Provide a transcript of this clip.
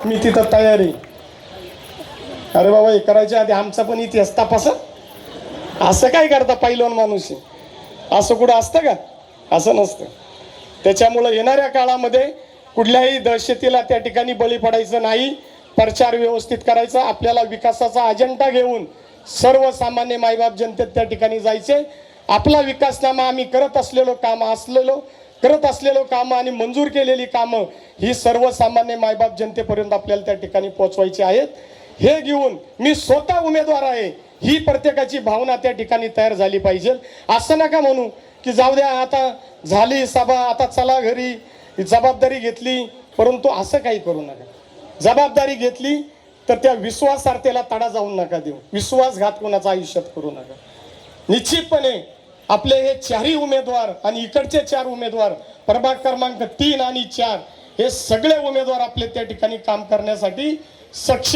मी तिथं तयार आहे. अरे बाबा, हे करायच्या आधी आमचा पण इतिहास तपासा. असं काय करता पैलवान माणूस आहे? असं कुठं असतं का? असं नसतं. त्याच्यामुळं येणाऱ्या काळामध्ये कुठल्याही दहशतीला त्या ठिकाणी बळी पडायचं नाही. प्रचार व्यवस्थित करायचा. आपल्याला विकासाचा अजेंडा घेऊन सर्वसामान्य मायबाप जनतेत त्या ठिकाणी जायचे. आपला विकासनामा आम्ही करत असलेलो काम आणि मंजूर केलेली कामं ही सर्वसामान्य मायबाप जनतेपर्यंत आपल्याला त्या ठिकाणी पोहोचवायची आहेत. हे घेऊन मी स्वतः उमेदवार आहे ही प्रत्येकाची भावना त्या ठिकाणी तयार झाली पाहिजे. असं नका म्हणू की जाऊ द्या, आता झाली सभा, आता चला घरी, जबाबदारी घेतली. परंतु असं काही करू नका. जबाबदारी घेतली तर त्या विश्वासार्थेला तडा जाऊन नका देऊ. विश्वासघात कोणाचा आयुष्यात करू नका. निश्चितपणे आपले हे चारही उमेदवार आणि इकडचे 4 उमेदवार, प्रभाग क्रमांक 3 आणि 4, हे सगळे उमेदवार आपले त्या ठिकाणी काम करण्यासाठी सक्षम